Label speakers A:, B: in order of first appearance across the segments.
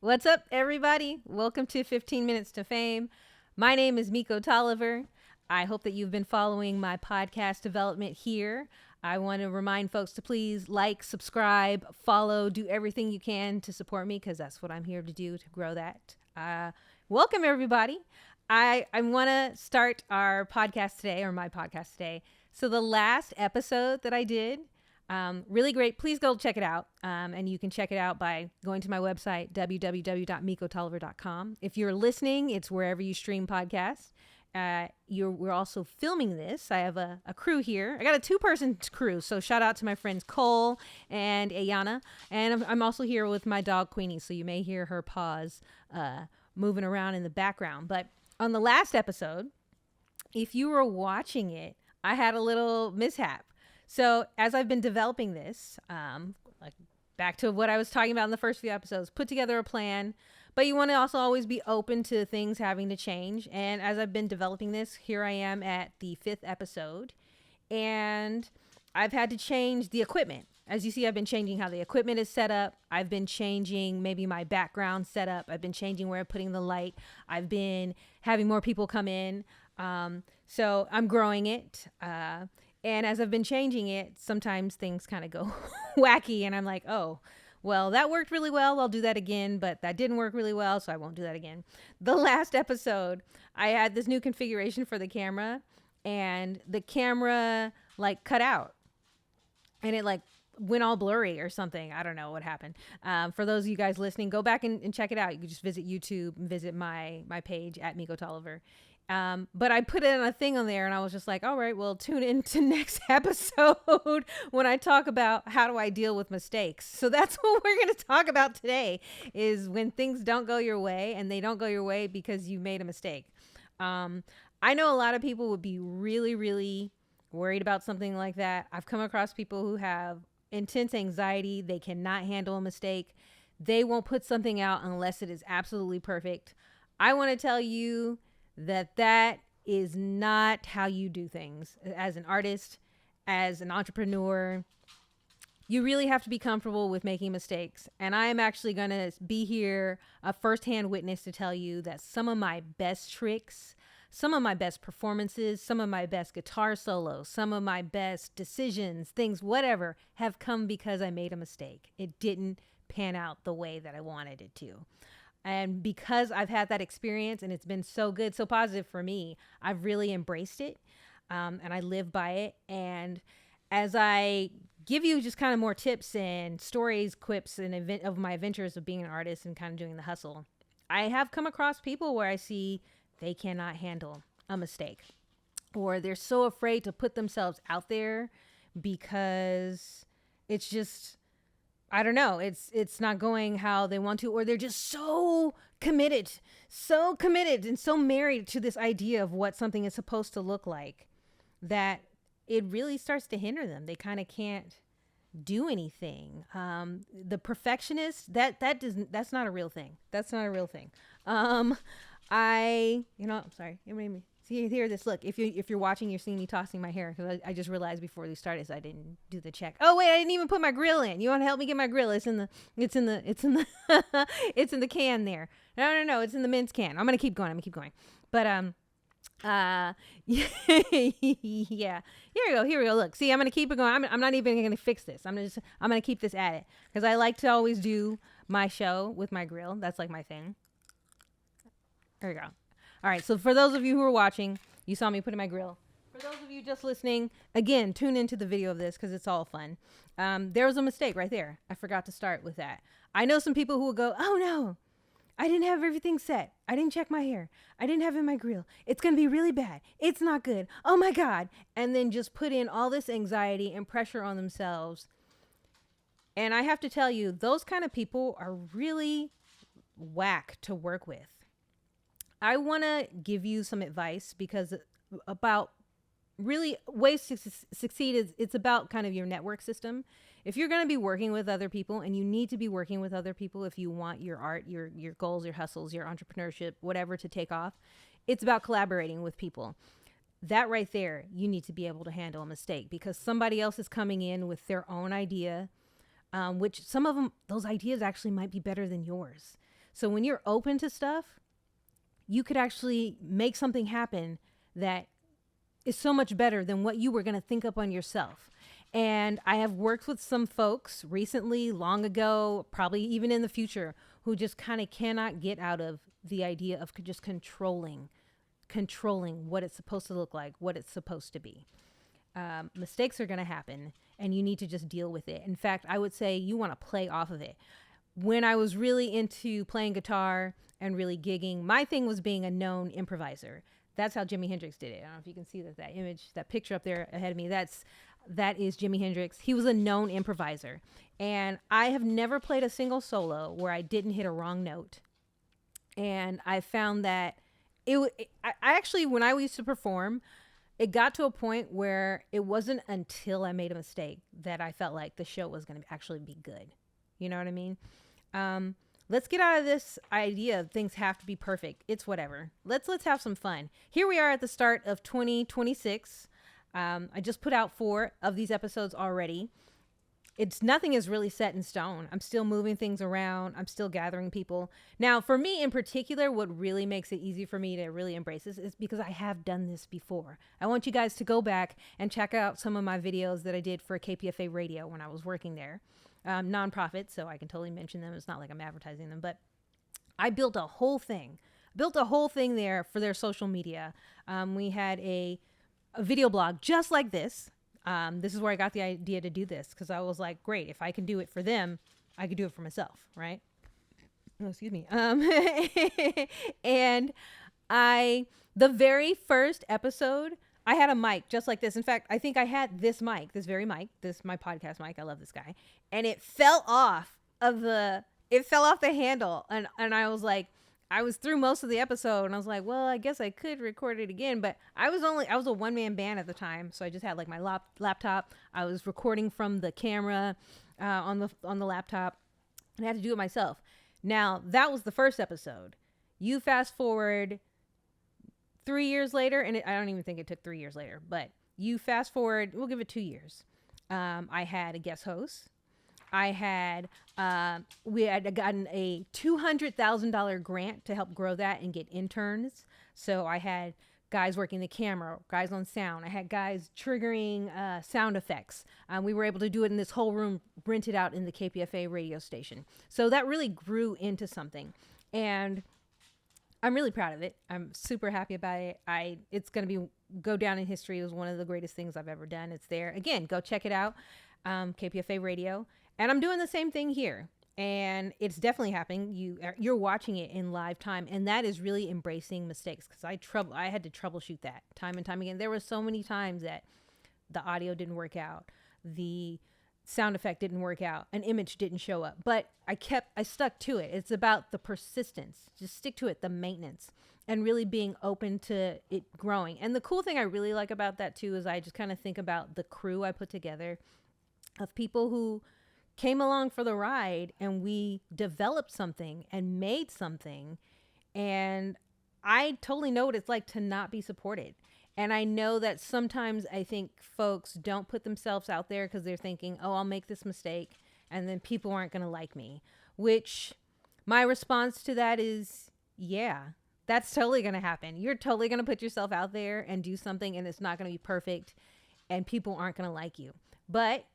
A: What's up, everybody? Welcome to 15 Minutes to Fame. My name is mikO Tolliver. I hope that you've been following my podcast development here. I want to remind folks to please like, subscribe, follow, do everything you can to support me because that's what I'm here to do to grow that. Welcome, everybody. I want to start our podcast today, or my podcast today. So the last episode that I did, really great. Please go check it out. And you can check it out by going to my website, www.mikotolliver.com. If you're listening, it's wherever you stream podcasts. We're also filming this. I have a crew here. I got a 2-person crew. So shout out to my friends Cole and Ayana. And I'm also here with my dog Queenie. So you may hear her paws moving around in the background. But on the last episode, if you were watching it, I had a little mishap. So as I've been developing this, like back to what I was talking about in the first few episodes, put together a plan, but you want to also always be open to things having to change. And as I've been developing this, here I am at the 5th episode, and I've had to change the equipment. As you see, I've been changing how the equipment is set up. I've been changing maybe my background setup. I've been changing where I'm putting the light. I've been having more people come in. So I'm growing it. And as I've been changing it, sometimes things kind of go wacky and I'm like, oh, well, that worked really well. I'll do that again, but that didn't work really well, so I won't do that again. The last episode, I had this new configuration for the camera and the camera like cut out and it like went all blurry or something. I don't know what happened. For those of you guys listening, go back and check it out. You can just visit YouTube and visit my page at mikO Tolliver. But I put in a thing on there and I was just like, all right, well, tune in to next episode when I talk about how do I deal with mistakes. So that's what we're going to talk about today is when things don't go your way, and they don't go your way because you made a mistake. I know a lot of people would be really, really worried about something like that. I've come across people who have intense anxiety. They cannot handle a mistake. They won't put something out unless it is absolutely perfect. I want to tell you that is not how you do things. As an artist, as an entrepreneur, you really have to be comfortable with making mistakes. And I am actually going to be here, a firsthand witness, to tell you that some of my best tricks, some of my best performances, some of my best guitar solos, some of my best decisions, things, whatever, have come because I made a mistake. It didn't pan out the way that I wanted it to. And because I've had that experience and it's been so good, so positive for me, I've really embraced it. And I live by it. And as I give you just kind of more tips and stories, quips, and of my adventures of being an artist and kind of doing the hustle, I have come across people where I see they cannot handle a mistake, or they're so afraid to put themselves out there because it's just, I don't know, it's not going how they want to, or they're just so committed and so married to this idea of what something is supposed to look like that it really starts to hinder them. They kind of can't do anything. The perfectionist, that's not a real thing. That's not a real thing. I'm sorry. It made me see here. This look. If you're watching, you're seeing me tossing my hair because I just realized before we started, so I didn't do the check. Oh wait, I didn't even put my grill in. You want to help me get my grill? It's in the it's in the it's in the can there. No. It's in the mince can. I'm gonna keep going. But yeah. Here we go. Look, see, I'm gonna keep it going. I'm not even gonna fix this. I'm gonna keep this at it because I like to always do my show with my grill. That's like my thing. There we go. All right. So for those of you who are watching, you saw me putting my grill. For those of you just listening, again, tune into the video of this because it's all fun. There was a mistake right there. I forgot to start with that. I know some people who will go, oh no, I didn't have everything set. I didn't check my hair. I didn't have it in my grill. It's going to be really bad. It's not good. Oh my God. And then just put in all this anxiety and pressure on themselves. And I have to tell you, those kind of people are really whack to work with. I want to give you some advice because about really ways to succeed is it's about kind of your network system. If you're going to be working with other people, and you need to be working with other people if you want your art, your goals, your hustles, your entrepreneurship, whatever to take off, it's about collaborating with people. That right there, you need to be able to handle a mistake because somebody else is coming in with their own idea, which some of them, those ideas actually might be better than yours. So when you're open to stuff, you could actually make something happen that is so much better than what you were going to think up on yourself. And I have worked with some folks recently, long ago, probably even in the future, who just kind of cannot get out of the idea of just controlling what it's supposed to look like, what it's supposed to be. Mistakes are going to happen, and you need to just deal with it. In fact, I would say you want to play off of it. When I was really into playing guitar and really gigging, my thing was being a known improviser. That's how Jimi Hendrix did it. I don't know if you can see that image, that picture up there ahead of me. That is Jimi Hendrix. He was a known improviser. And I have never played a single solo where I didn't hit a wrong note. And I found that I actually, when I used to perform, it got to a point where it wasn't until I made a mistake that I felt like the show was going to actually be good. You know what I mean? Let's get out of this idea of things have to be perfect. It's whatever. Let's have some fun. Here we are at the start of 2026. I just put out 4 of these episodes already. Nothing is really set in stone. I'm still moving things around. I'm still gathering people. Now, for me in particular, what really makes it easy for me to really embrace this is because I have done this before. I want you guys to go back and check out some of my videos that I did for KPFA Radio when I was working there. Nonprofit, so I can totally mention them. It's not like I'm advertising them, but I built a whole thing there for their social media. We had a video blog just like this. This is where I got the idea to do this, because I was like, great, if I can do it for them, I could do it for myself, right? Oh, excuse me. And the very first episode, I had a mic just like this. In fact, I think I had this very mic, my podcast mic. I love this guy. And it fell off the handle. And I was like, I was through most of the episode and I was like, well, I guess I could record it again. But I was a one-man band at the time. So I just had like my laptop. I was recording from the camera on the laptop, and I had to do it myself. Now, that was the first episode. You fast forward 3 years later, and I don't even think it took 3 years later, but you fast forward, we'll give it 2 years. I had a guest host. We had gotten a $200,000 grant to help grow that and get interns. So I had guys working the camera, guys on sound. I had guys triggering sound effects. We were able to do it in this whole room, rented out in the KPFA radio station. So that really grew into something. And I'm really proud of it. I'm super happy about it. It's going to go down in history as one of the greatest things I've ever done. It's there. Again, go check it out. KPFA Radio. And I'm doing the same thing here. And it's definitely happening. You're watching it in live time. And that is really embracing mistakes, because I had to troubleshoot that time and time again. There were so many times that the audio didn't work out. The sound effect didn't work out. An image didn't show up. But I stuck to it. It's about the persistence. Just stick to it, the maintenance, and really being open to it growing. And the cool thing I really like about that too is I just kind of think about the crew I put together of people who came along for the ride, and we developed something and made something. And I totally know what it's like to not be supported. And I know that sometimes I think folks don't put themselves out there because they're thinking, oh, I'll make this mistake and then people aren't going to like me, which my response to that is, yeah, that's totally going to happen. You're totally going to put yourself out there and do something, and it's not going to be perfect and people aren't going to like you. But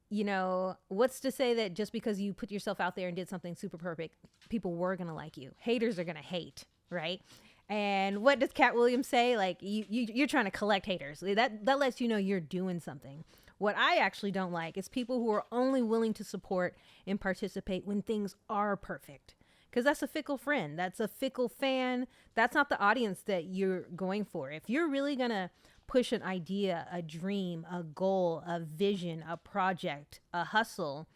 A: you know, what's to say that just because you put yourself out there and did something super perfect, people were going to like you? Haters are going to hate, right? And what does Cat Williams say? Like, you're trying to collect haters. That lets you know you're doing something. What I actually don't like is people who are only willing to support and participate when things are perfect. Because that's a fickle friend. That's a fickle fan. That's not the audience that you're going for. If you're really going to push an idea, a dream, a goal, a vision, a project, a hustle,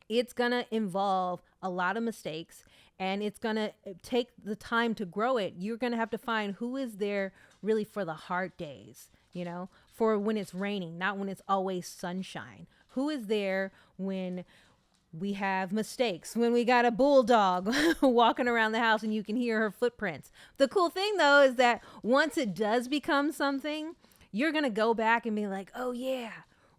A: it's going to involve a lot of mistakes, and it's going to take the time to grow it. You're going to have to find who is there really for the hard days, you know, for when it's raining, not when it's always sunshine. Who is there when we have mistakes, when we got a bulldog walking around the house and you can hear her footprints. The cool thing though is that once it does become something, you're going to go back and be like, oh yeah,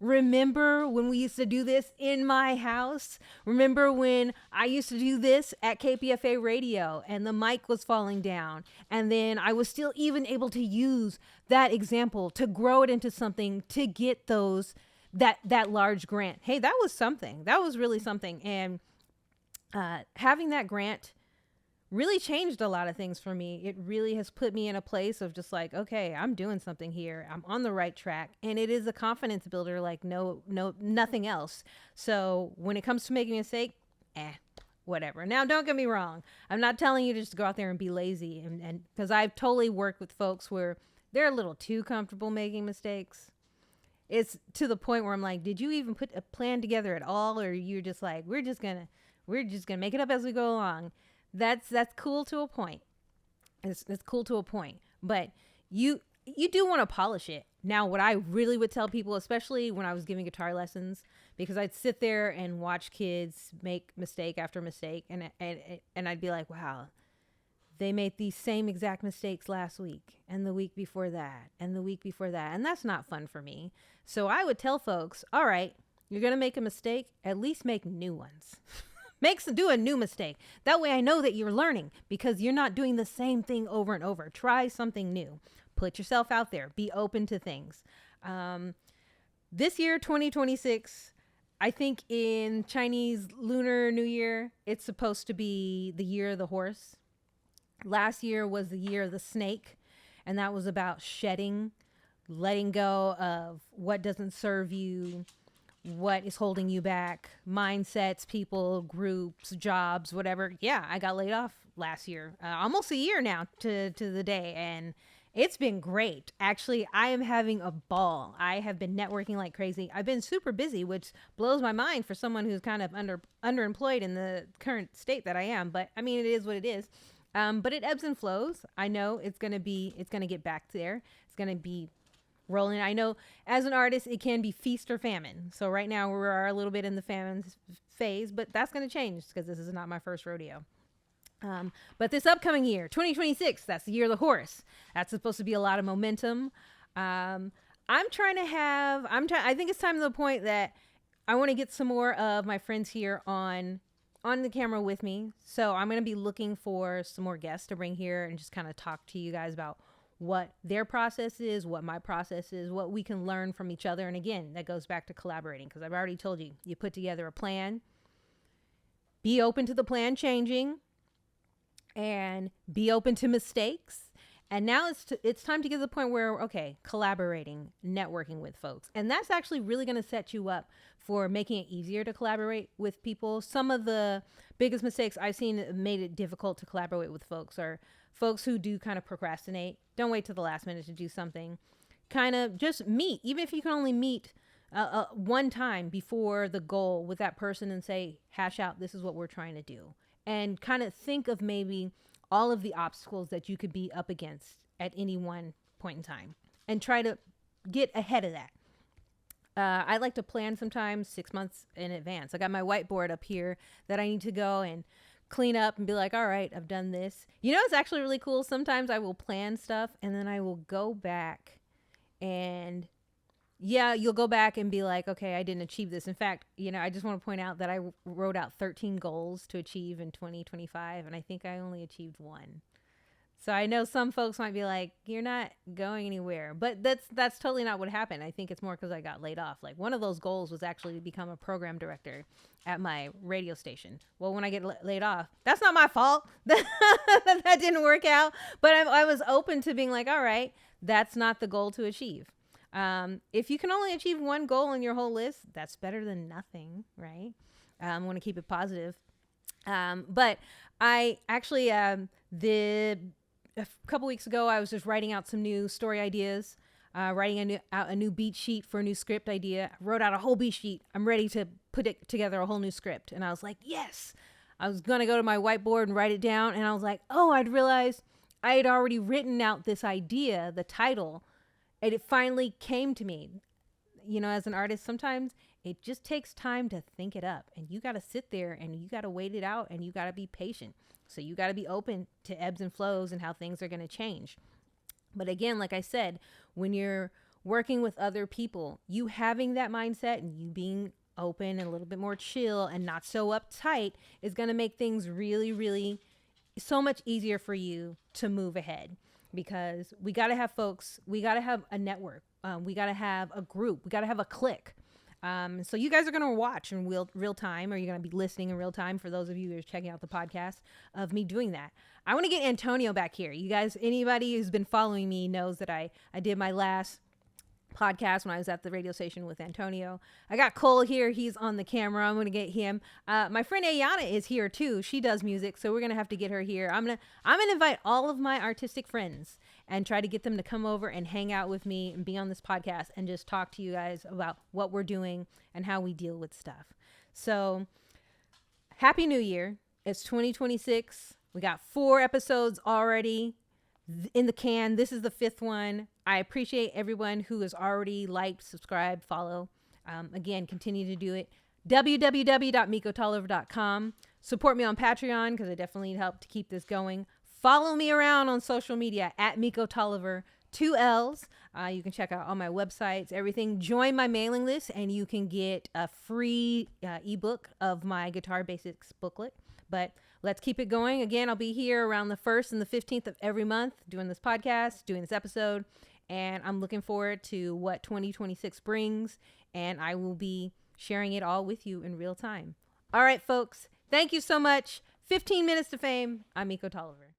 A: remember when we used to do this in my house? Remember when I used to do this at KPFA radio and the mic was falling down, and then I was still even able to use that example to grow it into something to get that large grant. Hey, that was something. That was really something. And having that grant really changed a lot of things for me. It really has put me in a place of just like, okay, I'm doing something here. I'm on the right track. And it is a confidence builder like nothing else. So when it comes to making a mistake, whatever. Now, don't get me wrong. I'm not telling you to just go out there and be lazy. And because I've totally worked with folks where they're a little too comfortable making mistakes. It's to the point where I'm like, did you even put a plan together at all? Or you're just like, we're just gonna make it up as we go along. That's cool to a point. It's cool to a point, but you do want to polish it. Now, what I really would tell people, especially when I was giving guitar lessons, because I'd sit there and watch kids make mistake after mistake, and I'd be like, wow, they made these same exact mistakes last week and the week before that and the week before that, and that's not fun for me. So I would tell folks, all right, you're gonna make a mistake, at least make new ones. Do a new mistake. That way I know that you're learning because you're not doing the same thing over and over. Try something new. Put yourself out there. Be open to things. This year, 2026, I think in Chinese Lunar New Year, it's supposed to be the year of the horse. Last year was the year of the snake, and that was about shedding, letting go of what doesn't serve you, what is holding you back, mindsets, people, groups, jobs, whatever. Yeah, I got laid off last year, almost a year now to the day. And it's been great. Actually, I am having a ball. I have been networking like crazy. I've been super busy, which blows my mind for someone who's kind of underemployed in the current state that I am. But I mean, it is what it is. But it ebbs and flows. I know it's going to get back there. It's going to be rolling. I know as an artist, it can be feast or famine. So right now we are a little bit in the famine phase, but that's going to change because this is not my first rodeo. But this upcoming year, 2026, that's the year of the horse. That's supposed to be a lot of momentum. I think it's time to the point that I want to get some more of my friends here on the camera with me. So I'm going to be looking for some more guests to bring here and just kind of talk to you guys about what their process is, what my process is, what we can learn from each other. And again, that goes back to collaborating, because I've already told you, you put together a plan, be open to the plan changing, and be open to mistakes. And now it's time to get to the point where, okay, collaborating, networking with folks. And that's actually really going to set you up for making it easier to collaborate with people. Some of the biggest mistakes I've seen made it difficult to collaborate with folks are folks who do kind of procrastinate. Don't wait till the last minute to do something. Kind of just meet, even if you can only meet one time before the goal with that person and say, hash out, this is what we're trying to do. And kind of think of maybe all of the obstacles that you could be up against at any one point in time and try to get ahead of that. I like to plan sometimes 6 months in advance. I got my whiteboard up here that I need to go and clean up and be like, all right, I've done this. You know, it's actually really cool. Sometimes I will plan stuff and then I will go back and you'll go back and be like, okay, I didn't achieve this. In fact, I just want to point out that I wrote out 13 goals to achieve in 2025, and I think I only achieved one. So I know some folks might be like, you're not going anywhere, but that's totally not what happened. I think it's more because I got laid off. Like, one of those goals was actually to become a program director at my radio station. Well, when I get laid off, that's not my fault. That didn't work out, but I was open to being like, all right, that's not the goal to achieve. If you can only achieve one goal in your whole list, that's better than nothing, right? I want to keep it positive. But I actually, a couple weeks ago, I was just writing out some new story ideas, writing a new beat sheet for a new script idea. I wrote out a whole beat sheet. I'm ready to put it together, a whole new script. And I was like, yes. I was going to go to my whiteboard and write it down. And I was like, oh, I'd realized I had already written out this idea, the title, and it finally came to me. As an artist, sometimes it just takes time to think it up, and you got to sit there and you got to wait it out, and you got to be patient. So you got to be open to ebbs and flows and how things are going to change. But again, like I said, when you're working with other people, you having that mindset and you being open and a little bit more chill and not so uptight is going to make things really, really so much easier for you to move ahead, because we got to have folks, we got to have a network, we got to have a group, we got to have a clique. So you guys are going to watch in real time, or you're going to be listening in real time for those of you who are checking out the podcast of me doing that. I want to get Antonio back here. You guys, anybody who's been following me knows that I did my last podcast when I was at the radio station with Antonio. I got Cole here. He's on the camera. I'm going to get him. My friend Ayana is here too. She does music, so we're going to have to get her here. I'm going to invite all of my artistic friends and try to get them to come over and hang out with me and be on this podcast and just talk to you guys about what we're doing and how we deal with stuff. So Happy New Year. It's 2026. We got 4 episodes already in the can. This is the 5th one. I appreciate everyone who has already liked, subscribed, follow. Again, continue to do it. www.mikotolliver.com. Support me on Patreon, because I definitely need help to keep this going. Follow me around on social media at mikO Tolliver, 2 L's. You can check out all my websites, everything. Join my mailing list, and you can get a free ebook of my Guitar Basics booklet. But let's keep it going. Again, I'll be here around the 1st and the 15th of every month doing this podcast, doing this episode. And I'm looking forward to what 2026 brings. And I will be sharing it all with you in real time. All right, folks. Thank you so much. 15 minutes to fame. I'm mikO Tolliver.